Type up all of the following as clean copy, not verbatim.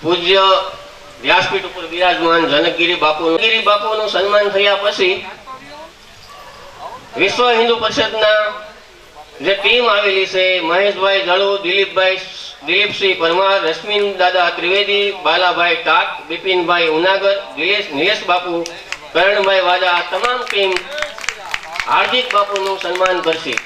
પૂજ્ય વ્યાસપીઠ ઉપર વિરાજમાન જનકગીરી બાપુનું સન્માન થયા પછી વિશ્વ હિન્દુ પરિષદના જે ટીમ આવેલી છે, મહેશભાઈ જળુ, દિલીપસિંહ પરમાર, રશ્મિન દાદા ત્રિવેદી, બાલાભાઈ ટાક, બિપિનભાઈ ઉનાગર, નિલેશ બાપુ, કરણભાઈ વાજા, આ તમામ ટીમ હાર્દિક બાપુનું સન્માન કરશે.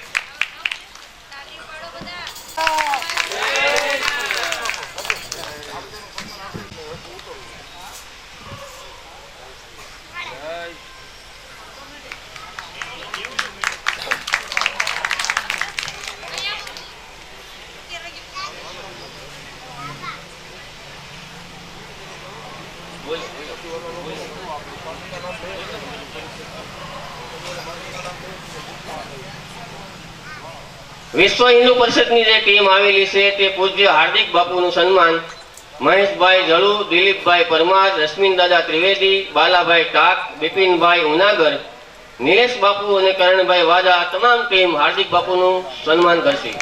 વિશ્વ હિન્દુ પરિષદની જે ટીમ આવેલી છે તે પૂજ્ય હાર્દિક બાપુનું સન્માન મહેશભાઈ જળુ, દિલીપભાઈ પરમાર, રશ્મિન દાદા ત્રિવેદી, બાલાભાઈ ટાક, બિપિનભાઈ ઉનાગર, નિલેશ બાપુ અને કરણભાઈ વાજા, આ તમામ ટીમ હાર્દિક બાપુનું સન્માન કરશે.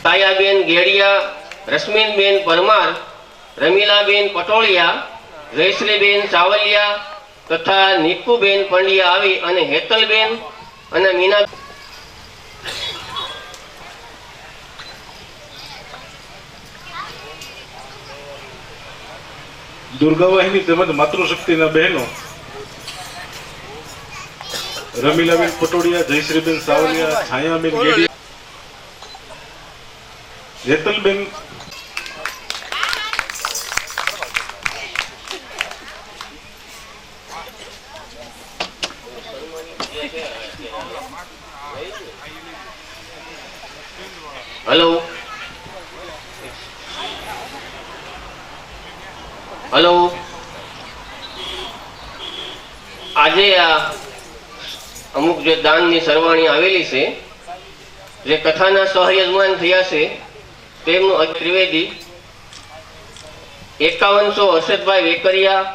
તાયાબેન ગેડિયા, રશ્મિનબેન પરમાર, રમીલાબેન પટોળિયા, જયશ્રીબેન ચાવલિયા તથા નિકુબેન પંડ્યા આવી અને હેતલબેન અને મીના દુર્ગાવાહિની તેમજ માતૃશક્તિના બહેનો રમીલાબેન પટોડિયા, જયશ્રીબેન સાવલિયા, છાયાબેન ગેડિયા, હેતલબેન હલો આજે આ અમુક જે દાનની સરવાણી આવેલી છે, જે કથાના સહયજમાન થયા છે તેમનું ત્રિવેદી, 5100 હર્ષદભાઈ વેકરિયા,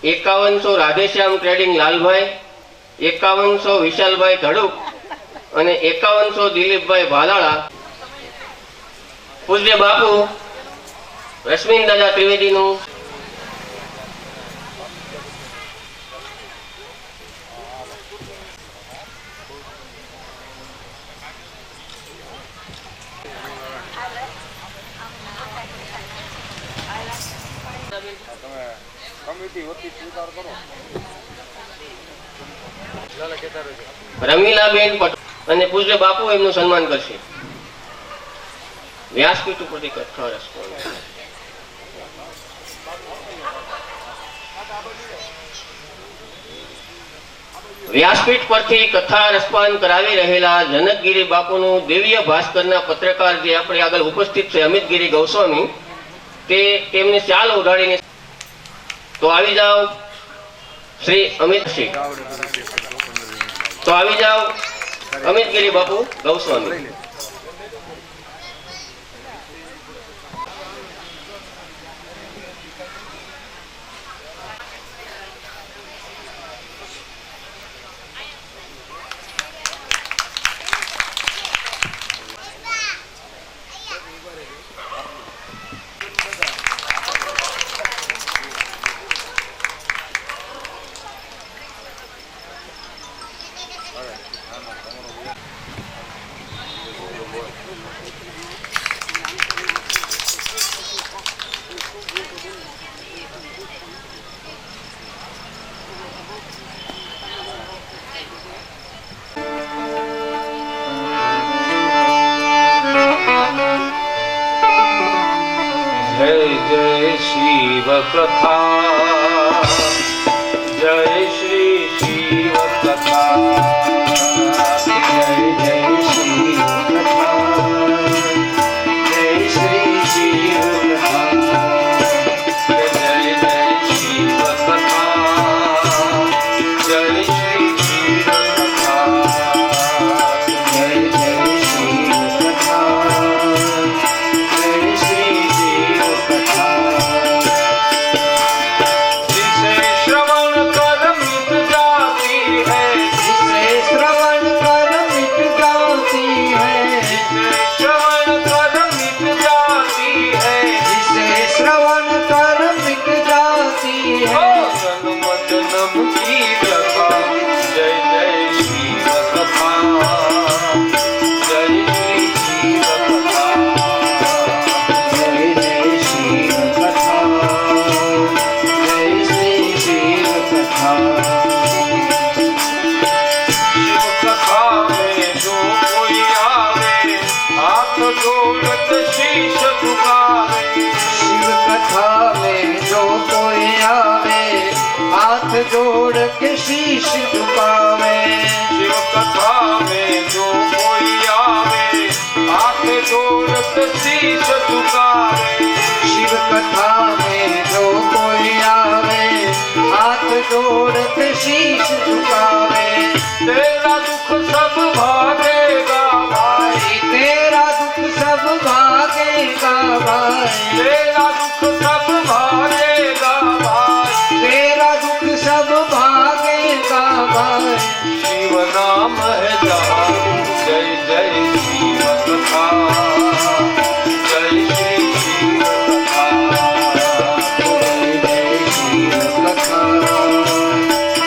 5100 રાધેશ્યામ ટ્રેડિંગ લાલભાઈ, 5100 વિશાલભાઈ ધડુક અને 5100 દિલીપભાઈ ભાલાળા. પૂજ્ય બાપુ રશ્મિન દાદા ત્રિવેદીનું રમીલાબેન પટેલ અને પૂજ્ય બાપુ એમનું સન્માન કરશે. વ્યાસપીઠ ઉપરથી કથા રસપાન. વ્યાસપીઠ પરથી કથા રસપાન કરાવી રહેલા જનકગીરી બાપુનું દિવ્ય ભાસ્કરના પત્રકાર જે આપણે આગળ ઉપસ્થિત છે અમિતગીરી ગૌસ્વામી, તે તેમને ચાલ ઉડાડીને તો આવી જાઓ શ્રી અમિતસિંહ, તો આવી જાઓ અમિતગીરી બાપુ ગૌસ્વામી. शिव कथा, जय श्री शिव कथा, जय जय शिव कथा, जय श्री शिव कथा, जय जय शिव कथा, जय श्री शिव कथा, जय जय शिव कथा, जय श्री शिव कथा. जिसे श्रवण कर जोड़ के शीश झुकावे। शिव कथा में जो कोई आवे हाथ जोड़ के शीश झुकावे। शिव कथा में जो कोई आवे हाथ जोड़ के शीश झुकावे। तेरा दुख सब भागेगा भाई, तेरा दुख सब भागेगा भाई, तेरा दुख सब भागेगा भाई। तेरा दुख सब भागेगा भाई। शिव नाम है जहाँ जय जय शिव कथा, जय श्री शिव कथा, जय जय शिव कथा,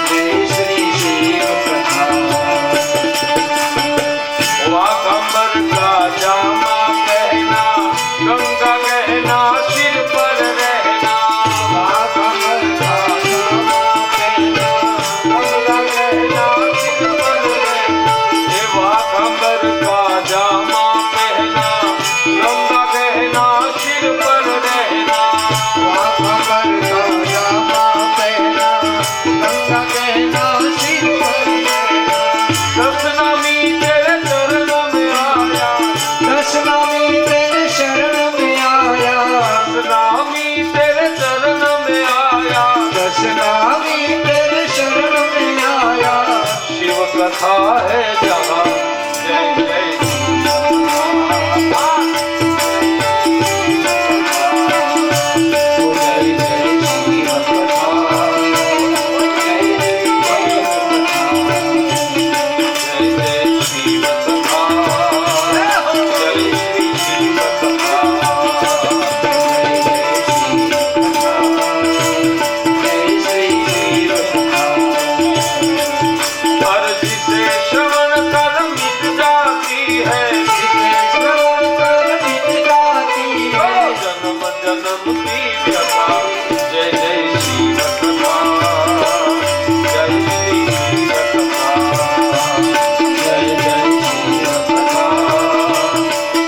जय श्री शिव कथा। वाकंबर का जामा पहना, गंगा गहना सिर पर रहना। वाकंबर का जामा पहना, गंगा गहना सिर पर रहना। ये वाकंबर का जामा पहना, गंगा गहना सिर पर रहना। वाकंबर का जामा पहना, गंगा गहना सिर पर रहना। दशनामी तेरे चरणों में आया, दशनामी तेरे शरण में आया, दशनामी तेरे चरण में आया। दशनामी तेरे शरण में आया। शिव कथा है जहाँ जय जय शिव कथा। जय जय शिव कथा, जय जय शिव कथा। जय जय शिव कथा, जय श्री शिव कथा। जय श्री शिव कथा। अर्ज से श्रवण कर मिट जाती है, श्रवण कर मिट जाती है। जन्म जन्म की व्यथा। जय जय शिव कथा, जय श्री शिव कथा, जय जय शिव कथा,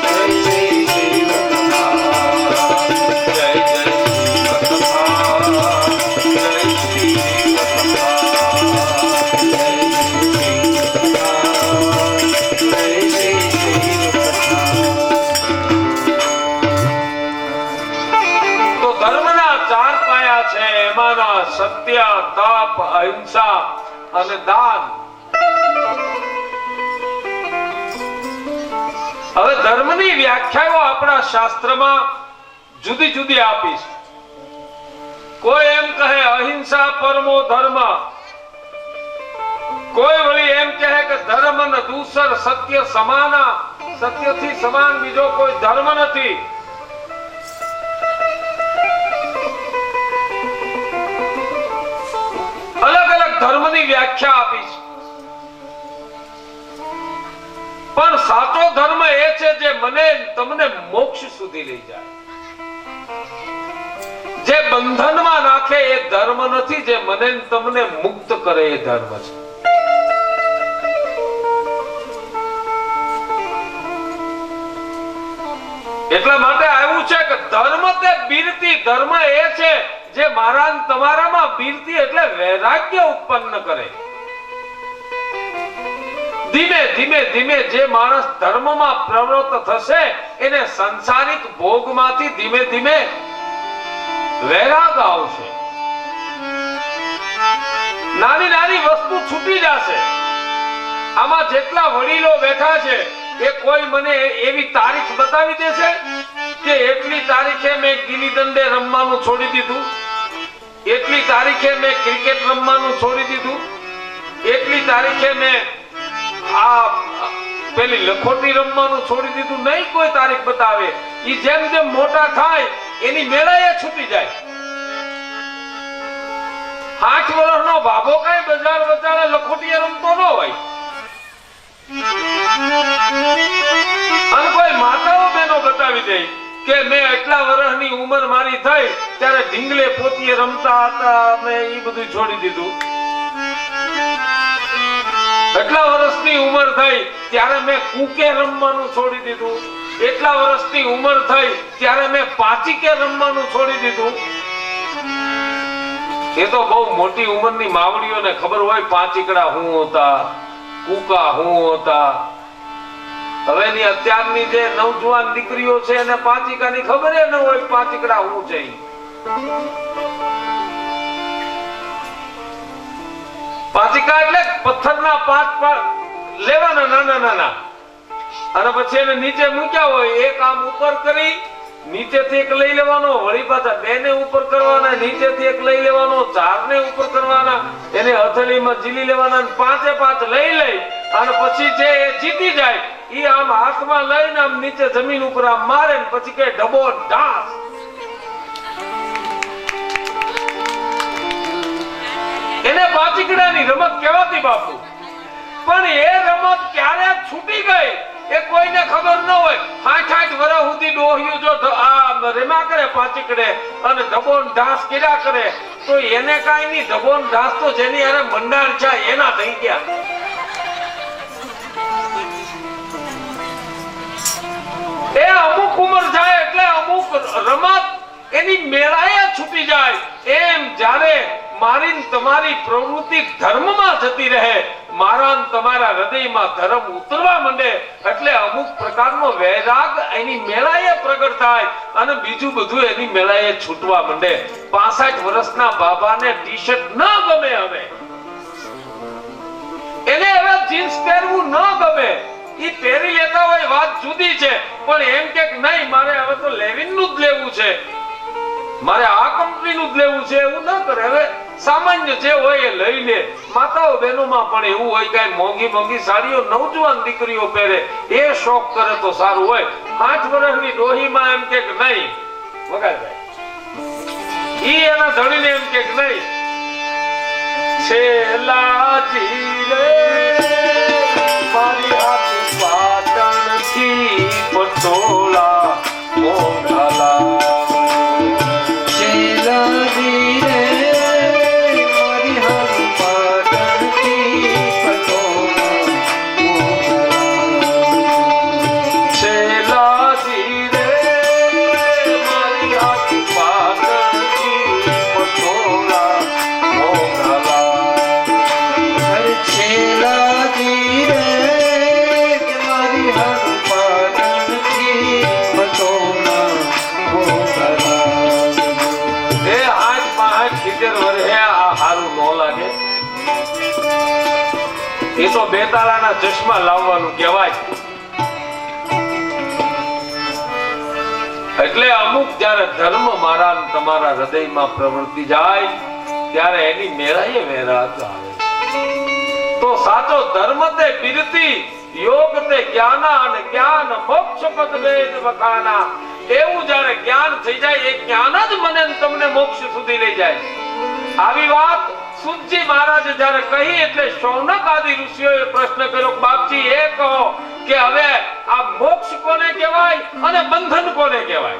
जय श्री शिव कथा। जय जय शिव कथा, जय श्री शिव कथा। जय श्री शिव कथा। તો ધર્મના ચાર પાયા છે, એમાંના સત્ય, તપ, અહિંસા અને દાન. હવે ધર્મની વ્યાખ્યાઓ આપણા શાસ્ત્રમાં જુદી જુદી આપી છે. કોઈ એમ કહે અહિંસા પરમો ધર્મ, કોઈ વળી એમ કહે કે ધર્મ ને દૂસર સત્ય સમાના, સત્યથી સમાન બીજો કોઈ ધર્મ નથી. અલગ અલગ ધર્મની વ્યાખ્યા આપી છે. પણ સાચો ધર્મ એ છે જે મને તમને મોક્ષ સુધી લઈ જાય, જે બંધનમાં નાખે એ ધર્મ નથી, જે મને તમને મુક્ત કરે એ ધર્મ છે. એટલા માટે આવ્યું છે કે ધર્મ તે બીરતી, ધર્મ એ છે જે મારા ને તમારામાં બીરતી એટલે વૈરાગ્ય ઉત્પન્ન કરે. ધીમે ધીમે ધીમે જે માણસ ધર્મમાં પ્રવૃત્ત થશે એને સંસારિક ભોગમાંથી ધીમે ધીમે વૈરાગ આવશે. નાની નાની વસ્તુ છૂટી જશે. આમાં જેટલા વડીલો બેઠા છે એ કોઈ મને એવી તારીખ બતાવી દેશે કે એટલી તારીખે મેં ગીલી દંડે રમવાનું છોડી દીધું, એટલી તારીખે મેં ક્રિકેટ રમવાનું છોડી દીધું, એટલી તારીખે મેં આ પેલી લખોટી રમવાનું છોડી દીધું? નહીં કોઈ તારીખ બતાવે. ઈ જેમ જેમ મોટા થાય એની મેળાએ છૂટી જાય. 8 વર્ષનો બાબો કઈ બજાર વચાળે લખોટીએ રમતો ન હોય. અને કોઈ માતાઓ બહેનો બતાવી દે કે મેં એટલા વર્ષની ઉંમર મારી થઈ ત્યારે ઢીંગલે પોતીએ રમતા હતા, મેં એ બધું છોડી દીધું. એટલા વર્ષની ઉંમર થઈ ત્યારે મેં કૂકે રમવાનું છોડી દીધું. એટલા વર્ષની ઉંમર થઈ ત્યારે મેં પાચીકે રમવાનું છોડી દીધું. એ તો બહુ મોટી ઉંમરની માવડીઓને ખબર હોય પાંચીકડા હું હોતા, કૂકા હું હોતા. હવેની અત્યારની જે નવજુવાન દીકરીઓ છે એને પાંચીકાની ખબર ન હોય પાંચીકડા હું છે. પાંચીકા એટલે પથ્થરના પાંચ લેવાના નાના નાના, અને પછી એને નીચે મૂક્યા હોય. એક આમ ઉપર કરી નીચેથી એક લઈ લેવાનો, વળી પાછા બે ને ઉપર કરવાના, નીચેથી એક લઈ લેવાનો, ચાર ને ઉપર કરવાના, એને હથેળીમાં ઝીલી લેવાના, પાંચે પાંચ લઈ અને પછી જે જીતી જાય એ આમ હાથમાં લઈને આમ નીચે જમીન ઉપર આમ મારે ને પછી કે ડબો ડાસ. એને પાંચીકડાની રમત કહેવાતી બાપુ. પણ એ રમત ક્યારે છૂટી ગઈ એ કોઈને ખબર ન હોય. 60 વર્ષ સુધી ડોહ્યું જો આ રેમા કરે પાંચીકડે અને ડબોન ઢાસ કર્યા કરે તો એને કાઈ નહીં. ડબોન ઢાસ તો જેની હારે મંડાણ છે એના થઈ ગયા. એ અમુક ઉંમર જાય એટલે અમુક રમત એની મેળાએ છૂટી જાય. એમ જ્યારે મારી તમારી પ્રવૃત્તિ ધર્મમાં જતી રહે, મારા તમારા હૃદયમાં ધર્મ ઉતરવા માંડે એટલે અમુક પ્રકારનો વૈરાગ એની મેળાએ પ્રગટ થાય અને બીજું બધું એની મેળાએ છૂટવા માંડે. 65 વર્ષના બાબાને ટી-શર્ટ ન ગમે, હવે એને હવે જીન્સ પહેરવું ન ગમે. ઈ પહેરી લેતા હોય વાત જુદી છે, પણ એમ કે નહીં મારે હવે તો લેવિનનું જ લેવું છે, મારે આ કંપનીનું જ લેવું છે એવું ન કરે. હવે સામાન્ય જે હોય એ લઈ લે. માતાઓ બહેનોમાં પણ એવું હોય કે મોંઘી મોંઘી સાડીઓ નવજવાન દીકરીઓ પહેરે, એ શોખ કરે તો સારું હોય. 8 વર્ષની ડોહીમાં એમ કે નહીં વગાડ જાય, ઈ એના ધણીને એમ કે નહીં છેલાજી રે મારી હાથ પાટણથી પટોળા મોઢાલા. એ તો બેતાળાના ચશ્મા લાવવાનું કહેવાય. એટલે અમુક જયારે ધર્મ મારા તમારા હૃદયમાં પ્રવૃત્તિ જાય ત્યારે એની મેળાએ વૈરાગ આવે. તો સાચો ધર્મ તે બિરતી, યોગ તે જ્ઞાના, અને જ્ઞાન મોક્ષ પદ વેદ વખાના. એવું જયારે જ્ઞાન થઈ જાય એ જ્ઞાન જ મને તમને મોક્ષ સુધી લઈ જાય. આવી વાત સુતજી મહારાજે જયારે કહી એટલે શૌનક આદિ ઋષિઓએ પ્રશ્ન કર્યો, બાપજી એ કહો કે હવે આ મોક્ષ કોને કહેવાય અને બંધન કોને કહેવાય?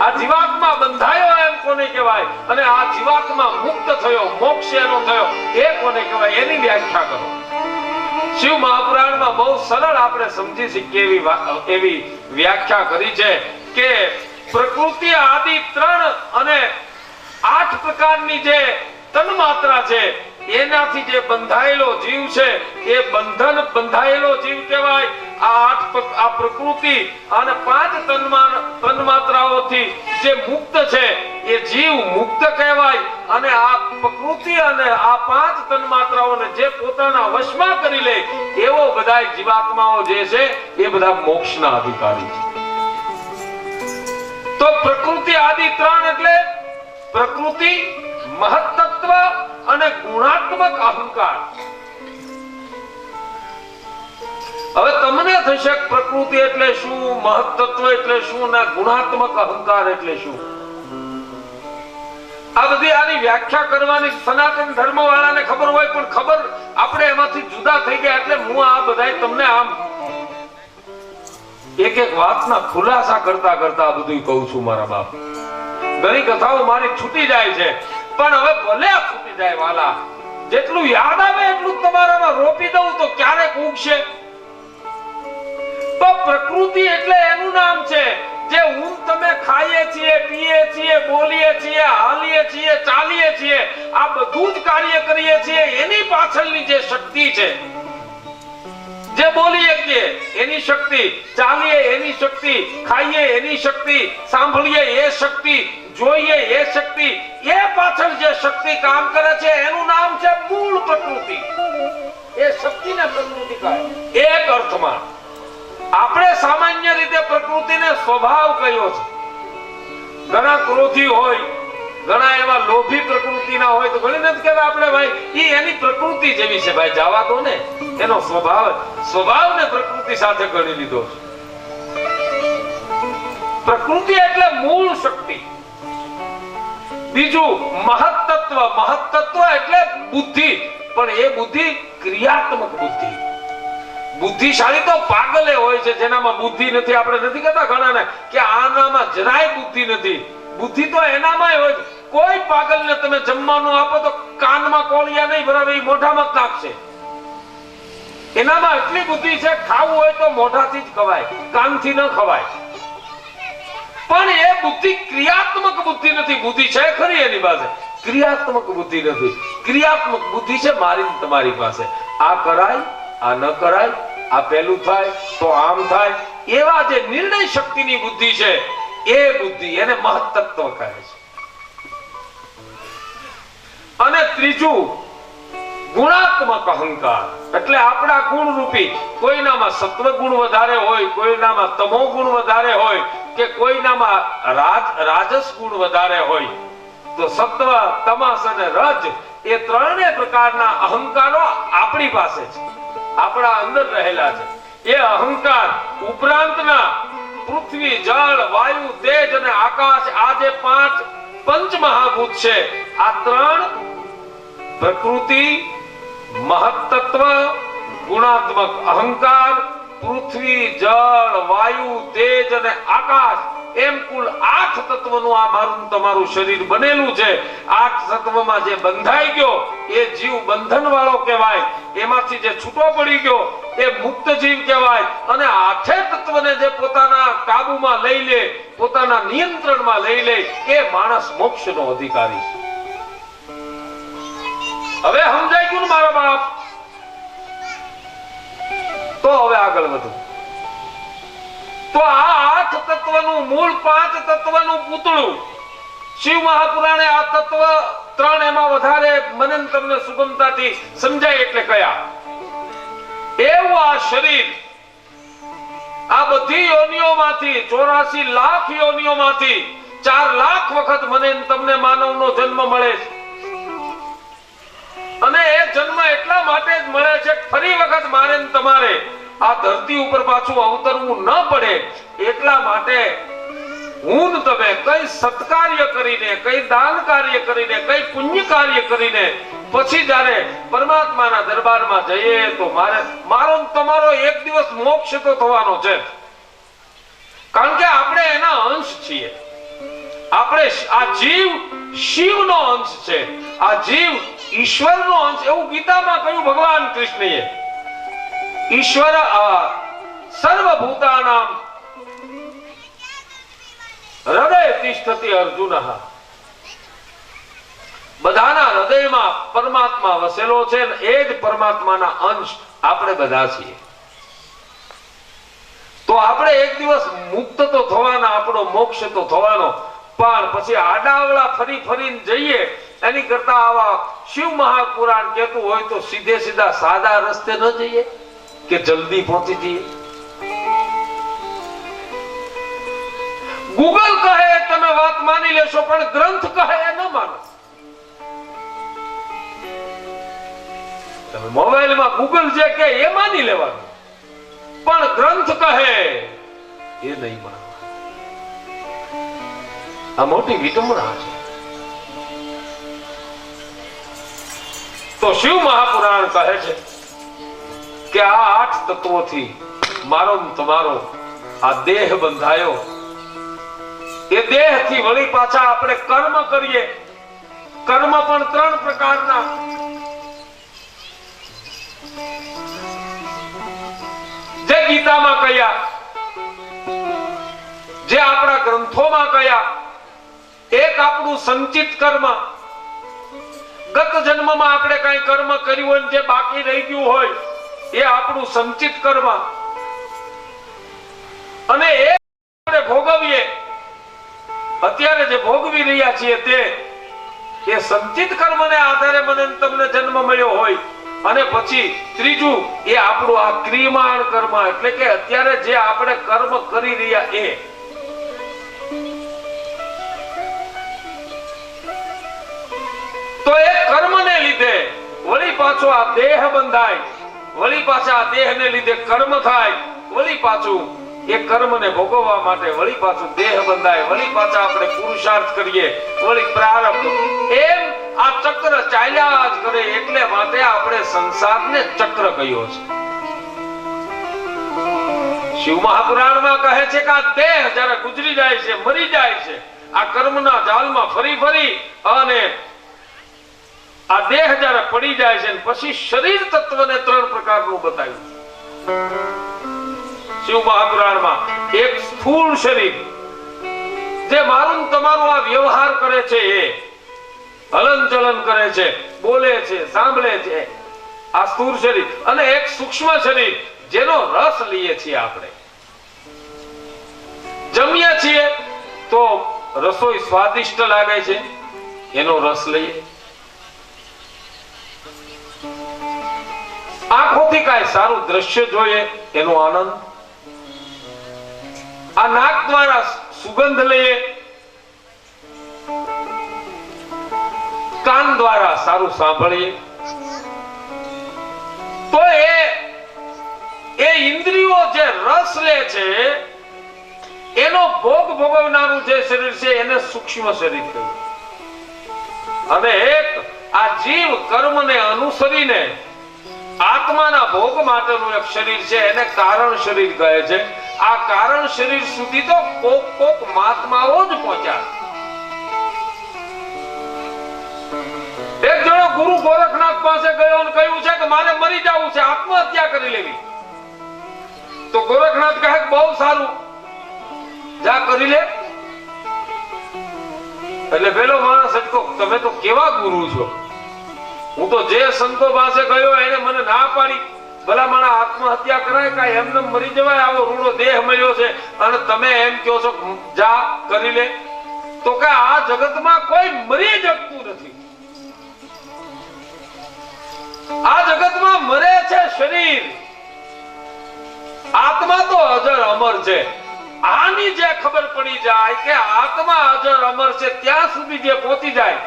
આ જીવાત્મા બંધાયો એમ કોને કહેવાય અને આ જીવાત્મા મુક્ત થયો, મોક્ષ એનો થયો એ કોને કહેવાય? એની વ્યાખ્યા કરો. શિવ મહાપુરાણમાં બહુ સરળ આપણે સમજી શકીએ એવી વ્યાખ્યા કરી છે કે પ્રકૃતિ આદિ 3 અને 8 પ્રકારની જે તન્માત્રા છે એનાથી જે બંધાયેલો જીવ છે એ બંધન બંધાયેલો જીવ કહેવાય. આ પ્રકૃતિ અને 5 તન્માત્રાઓથી જે મુક્ત છે એ જીવ મુક્ત કહેવાય. અને આ પ્રકૃતિ અને આ 5 તન્માત્રાઓને જે પોતાના વશમાં કરી લે એવો બધા જીવાત્માઓ જે છે એ બધા મોક્ષના અધિકારી છે. તો પ્રકૃતિ આદિ 3 એટલે પ્રકૃતિ, મહત્તત્વ અને ગુણાત્મક અહંકાર. હવે તમને થશે પ્રકૃતિ એટલે શું, મહત્તત્વ એટલે શું, ના ગુણાત્મક અહંકાર એટલે શું? આ બધી આની વ્યાખ્યા કરવાની સનાતન ધર્મ વાળાને ખબર હોય, પણ ખબર આપણે એમાંથી જુદા થઈ ગયા એટલે હું આ બધા તમને આમ એક એક વાતના ખુલાસા કરતા કરતા આ બધું કહું છું. મારા બાપ, ઘણી કથાઓ મારી છૂટી જાય છે, પણ હવે ભલે છૂટી જાય વાલા, જેટલું યાદ આવે એટલું તમારામાં રોપી દઉં તો ક્યારેક ઉગશે. તો પ્રકૃતિ એટલે એનું નામ છે, જે હું તમે ખાઈએ છીએ, પીએ છીએ, બોલીએ છીએ, હાલીએ છીએ, ચાલીએ છીએ, આ બધું જ કાર્ય કરીએ છીએ, એની પાછળની જે શક્તિ છે, જે બોલીએ કે એની શક્તિ, ચાલીએ એની શક્તિ, ખાઈએ એની શક્તિ, સાંભળીએ એ શક્તિ, જોઈએ એ શક્તિ, એ પાછળ જે શક્તિ કામ કરે છે એનું નામ છે મૂળ પ્રકૃતિ. એ શક્તિને પ્રકૃતિ કહે. એક અર્થમાં આપણે સામાન્ય રીતે પ્રકૃતિને સ્વભાવ કહ્યો છે. ઘણા ક્રોધી હોય, ઘણા એવા લોભી પ્રકૃતિના હોય તો ઘણી નથી કહેતા આપણે ભાઈ ઈ એની પ્રકૃતિ જેવી છે, ભાઈ જવા દો ને, એનો સ્વભાવને પ્રકૃતિ સાથે ગણી લીધો છે. પ્રકૃતિ એટલે મૂળ શક્તિ. બીજું મહત્તત્વ. મહત્તત્વ એટલે બુદ્ધિ, પણ એ બુદ્ધિ ક્રિયાત્મક બુદ્ધિ. બુદ્ધિશાળી તો પાગલે હોય છે જેનામાં બુદ્ધિ નથી. આપણે નથી કહેતા ઘણાને કે આનામાં જરાય બુદ્ધિ નથી. બુદ્ધિ તો એનામાં હોય. કોઈ પાગલને તમે જમવાનું આપો તો કાનમાં કોળિયા નહીં ભરાવે, એ મોઢામાં જ નાખશે. એનામાં એટલી બુદ્ધિ છે, ખાવું હોય તો મોઢાથી જ ખવાય, કાનથી ન ખવાય. પણ એ બુદ્ધિ ક્રિયાત્મક બુદ્ધિ નથી. બુદ્ધિ છે ખરી એની પાસે, ક્રિયાત્મક બુદ્ધિ નથી. ક્રિયાત્મક બુદ્ધિ છે મારી તમારી પાસે. આ કરાય, આ ન કરાય, આ પેલું થાય તો આમ થાય, એવા જે નિર્ણય શક્તિની બુદ્ધિ છે એ બુદ્ધિ, એને મહત્તત્વ કહે છે. અને ત્રીજું ગુણાત્મક અહંકાર, એટલે આપણા ગુણ રૂપી. કોઈનામાં સત્વ ગુણ વધારે હોય, કોઈનામાં તમો ગુણ વધારે હોય, કે કોઈનામાં રાજસ ગુણ વધારે હોય, તો સત્વ, તમસ અને રજ એ ત્રણેય પ્રકારના અહંકારો આપણી પાસે છે, આપણા અંદર રહેલા છે. એ અહંકાર ઉપરાંતના પૃથ્વી, જળ, વાયુ, તેજ અને આકાશ, આ જે પાંચ પંચ મહાભૂત છે, આ ત્રણ પ્રકૃતિ, મહત્તત્વ, ગુણાત્મક અહંકાર, પૃથ્વી, જળ, વાયુ, તેજ અને આકાશ, એમ કુલ 8 તત્વનું આ મારું તમારું શરીર બનેલું છે. 8 તત્વમાં જે બંધાઈ ગયો એ જીવ બંધન વાળો કહેવાય. એમાંથી જે છૂટો પડી ગયો એ મુક્ત જીવ કહેવાય. અને 8 તત્વને જે પોતાના કાબુમાં લઈ લે, પોતાના નિયંત્રણમાં લઈ લે, એ માણસ મોક્ષનો અધિકારી છે. હવે સમજાઈ ગયું ને મારા બાપ? તો હવે આગળ વધો. તો આ 8 તત્વનું મૂળ, 5 તત્વનું પૂતળું શિવ મહાપુરાણે આ તત્વ 3 એમાં વધારે મને તમને સુગમતાથી સમજાય એટલે કયા. એવું આ શરીર, આ બધી યોનિઓમાંથી, 84 લાખ યોનિઓમાંથી 4 લાખ વખત મને તમને માનવનો જન્મ મળે છે. અને એ જન્મ એટલા માટે જ મળે છે ફરી વખત મારે તમારે આ ધરતી ઉપર પાછું અવતરવું ન પડે. એટલા માટે હું તમે કઈ સત્કાર્ય કરીને, કઈ દાન કાર્ય કરીને, કઈ પુણ્ય કાર્ય કરીને પછી જ્યારે પરમાત્માના દરબારમાં જઈએ તો મારો તમારો એક દિવસ મોક્ષ તો થવાનો છે. કારણ કે આપણે એના અંશ છીએ. આપણે આ જીવ શિવનો અંશ છે, આ જીવ ઈશ્વરનો અંશ. એવું ગીતામાં કહ્યું ભગવાન કૃષ્ણએ. ઈશ્વર સર્વભૂતાનામ હૃદય તિષ્ઠતિ અર્જુનઃ. બધાના હૃદયમાં પરમાત્મા વસેલો છે, એ જ પરમાત્માના અંશ આપણે બધા છીએ. તો આપણે એક દિવસ મુક્ત તો થવાના, આપણો મોક્ષ તો થવાનો. પણ પછી આડાવડા ફરી ફરીને જઈએ એની કરતા આવા શિવ મહાપુરાણ કહેતું હોય તો સીધે સીધા સાદા રસ્તે ન જઈએ કે જલ્દી પહોંચી જઈએ. ગૂગલ કહે તમે વાત માની લેશો, પણ ગ્રંથ કહે એ ન માનો. તમે મોબાઈલમાં ગૂગલ જે કહે એ માની લેવાનું, પણ ગ્રંથ કહે એ નહીં માનો. આ મોટી વિડંબના છે. તો શિવ મહાપુરાણ કહે છે કે આ 8 તત્વોથી મારો તમારો આ દેહ બંધાયો. એ દેહથી વળી પાછા આપણે કર્મ કરીએ. કર્મ પણ 3 પ્રકારના. જે ગીતામાં કહ્યા, જે આપણે જોયા. એક આપણું સંચિત કર્મ, ગત જન્મમાં આપણે કઈ કર્મ કર્યું હોય જે બાકી રહી ગયું હોય એ આપણું સંચિત કર્મ, અને એ આપણે ભોગવીએ. અત્યારે જે ભોગવી રહ્યા છીએ તે એ સંચિત કર્મને આધારે મને તમને જન્મ મળ્યો હોય. અને પછી ત્રીજું એ આપણું આ ક્રિયમાણ કર્મ, એટલે કે અત્યારે જે આપણે કર્મ કરી રહ્યા એ. તો એ કર્મને લીધે વળી પાછો આ દેહ બંધાય, વળી પાછા આ દેહને લીધે કર્મ થાય, વળી પાછું એ કર્મને ભોગવવા માટે વળી પાછું દેહ બંધાય, વળી પાછા આપણે પુરુષાર્થ કરીએ, વળી પ્રારબ્ધ. એમ આ ચક્ર ચાલ્યા જ કરે. એટલે માટે આપણે સંસારને ચક્ર કહ્યો છે. શિવ મહાપુરાણમાં કહે છે કે આ દેહ જ્યારે ગુજરી જાય છે, મરી જાય છે, આ કર્મના જાળમાં ફરી ફરી અને આ દેહ જ્યારે પડી જાય છે, પછી શરીર તત્વને 3 પ્રકારનું બતાવ્યું શિવ મહાપુરાણમાં. એક સ્થૂળ શરીર જે મારું તમારું આ વ્યવહાર કરે છે, એ હલન ચલન કરે છે, બોલે છે, સાંભળે છે, આ સ્થૂળ શરીર. અને એક સૂક્ષ્મ શરીર જેનો રસ લઈએ છીએ આપણે. જમીએ છીએ તો રસોઈ સ્વાદિષ્ટ લાગે છે, એનો રસ લઈએ. આંખોથી કાંઈ સારું દ્રશ્ય જોઈએ, એનો આનંદ. આ નાક દ્વારા સુગંધ લઈએ, કાન દ્વારા સારું સાંભળીએ. તો એ ઇન્દ્રિયો જે રસ લે છે એનો ભોગ ભોગવનારું જે શરીર છે એને સૂક્ષ્મ શરીર કહે. અને એક આ જીવ કર્મને અનુસરીને આત્માના ભોગ માટેનું એક શરીર છે, એને કારણ શરીર કહે છે. આ કારણ શરીર સુધી તો કોક મહાત્માઓ જ પહોંચ્યા. એક જણો ગુરુ ગોરખનાથ પાસે ગયો અને કહ્યું છે કે મારે મરી જવું છે, આત્મહત્યા કરી લેવી. તો ગોરખનાથ કહે બહુ સારું, જા કરી લે. એટલે પેલો માણસ કહે તમે તો કેવા ગુરુ છો, હું તો જે સંતો પાસે ગયો એને મને ના પાડી. ભલા માણા આત્મહત્યા કરાય કાંઈ એમને મરી જવાય, આવો રૂડો દેહ મળ્યો છે અને તમે એમ કહો છો જા કરી લે. તો કે આ જગતમાં કોઈ મરી શકતું નથી. આ જગતમાં મરે છે શરીર, આત્મા તો અજર અમર છે. આની જે ખબર પડી જાય કે આત્મા અજર અમર છે, ત્યાં સુધી જે પહોંચી જાય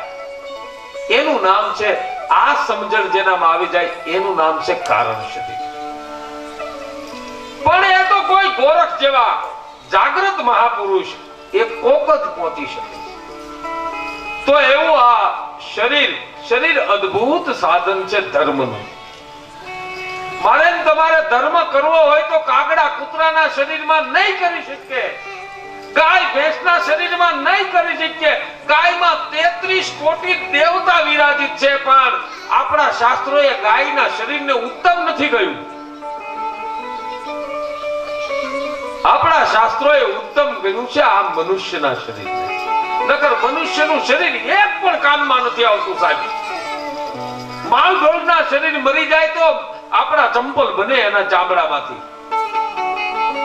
એનું નામ છે, આ સમજણ જેનામાં આવી જાય એનું નામ છે કારણ શરીર. પણ એ તો કોઈ ગોરખ જેવા જાગૃત મહાપુરુષ એ કોક જ પહોંચી શકે. તો એવું આ શરીર અદ્ભુત સાધન છે ધર્મનું. મારે તમારે ધર્મ કરવો હોય તો કાગડા કૂતરાના શરીરમાં નહીં કરી શકે, ગાય ભેંસના શરીરમાં નહીં કરી શકીએ. ગાયમાં 33 કોટી દેવતા વિરાજિત છે, પણ આપણા શાસ્ત્રોએ ગાયના શરીરને ઉત્તમ નથી કહ્યું. આપણા શાસ્ત્રોએ ઉત્તમ કહ્યું છે આ મનુષ્યના શરીરને. નકર મનુષ્યનું શરીર એક પણ કામમાં નથી આવતું સાહેબ. માલ ઢોરના શરીર મરી જાય તો આપણા ચંપલ બને એના ચામડામાંથી,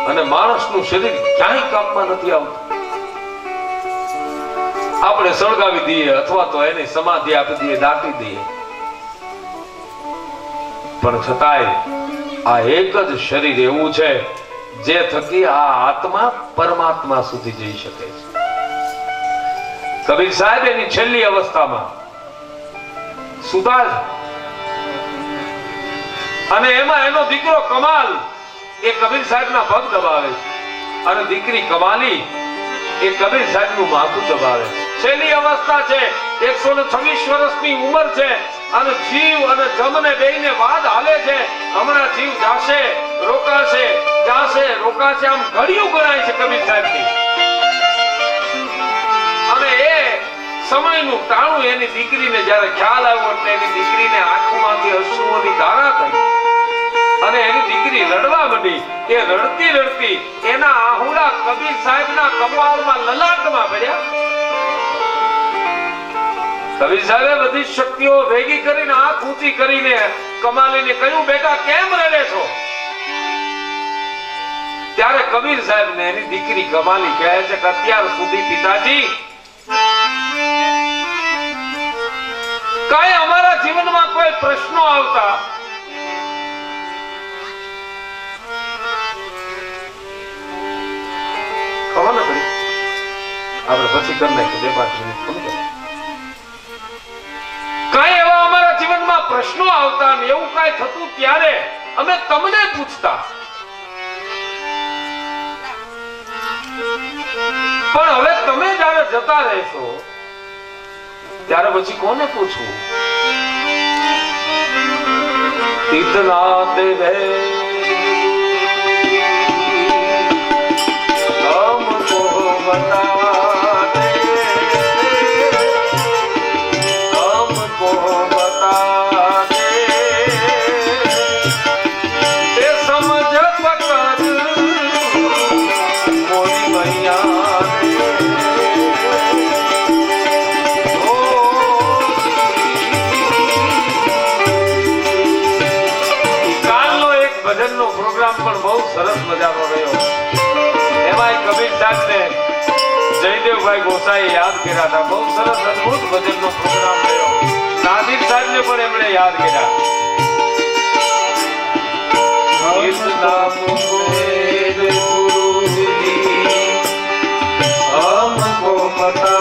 અને માણસનું શરીર ક્યાંય કામમાં નથી આવતું. આપણે સળગાવી દઈએ અથવા તો એની સમાધિ આપી દઈએ, દાટી દઈએ, પણ છતાંય આ એક જ શરીર એવું છે જે થકી આ આત્મા પરમાત્મા સુધી જઈ શકે છે. કબીર સાહેબ એની છેલ્લી અવસ્થામાં સુતા અને એમાં એનો દીકરો કમાલ એ કબીર સાહેબના પગ દબાવે છે, અને દીકરી કમાલી એ કબીર સાહેબનું માથું દબાવે છે. છેલ્લી અવસ્થા છે, 126 વર્ષની ઉંમર છે, અને જીવ અને જમને બેયને વાદ હાલે છે. હમણાં જીવ જાશે રોકાશે, જાશે રોકાશે, આમ ઘડિયું ગણાય છે કબીર સાહેબની. અને એ સમયનું ટાણું એની દીકરીને જ્યારે ખ્યાલ આવ્યો એટલે એની દીકરીને આંખોમાંથી અશ્રુઓની ધારા થઈ અને એની દીકરી રડવા માંડી. એ રડતી રડતી એના આહુડા કબીર સાહેબના કપાળમાં લલાટમાં પડ્યા. કબીર સાહેબે બધી શક્તિઓ ભેગી કરીને આંખ ઊંચી કરીને કમાલીને કહ્યું, બેટા કેમ રડે છો? ત્યારે કબીર સાહેબ ને એની દીકરી કમાલી કહે છે કે અત્યાર સુધી પિતાજી કઈ અમારા જીવનમાં કોઈ પ્રશ્નો આવતા ખબર ને પડી. આપણે પછી કરી નાખ્યું 2-5 મિનિટ ખબર. કઈ એવા અમારા જીવનમાં પ્રશ્નો આવતા ને એવું કઈ થતું ત્યારે અમે તમને પૂછતા, પણ હવે તમે જ્યારે જતા રહેશો ત્યારે પછી કોને પૂછવું? ઇતના દેવે हमको बता दे, हमको बता दे, ये समझ पकड़ मोरी मैया ભજનનો પ્રોગ્રામ પણ બહુ સરસ મજાનો રહ્યો. એમાં કબીર સાહેબ ને જયદેવભાઈ ગોસાઈએ યાદ કર્યા હતા. બહુ સરસ અદભુત ભજનનો પ્રોગ્રામ રહ્યો. નાદિર સાહેબ ને પણ એમણે યાદ કર્યા. हमको बता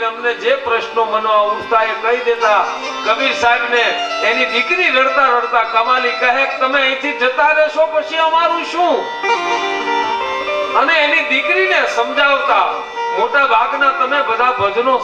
અમને જે પ્રશ્નો મનમાં ઉઠતા એ કહી દેતા. કબીર સાહેબ ને એની દીકરી રડતા રડતા કમાલી કહે કે તમે અહીંથી જતા રહેશો પછી અમારું શું? અને એની દીકરીને સમજાવતા મોટા ભાગના તમે બધા ભજનો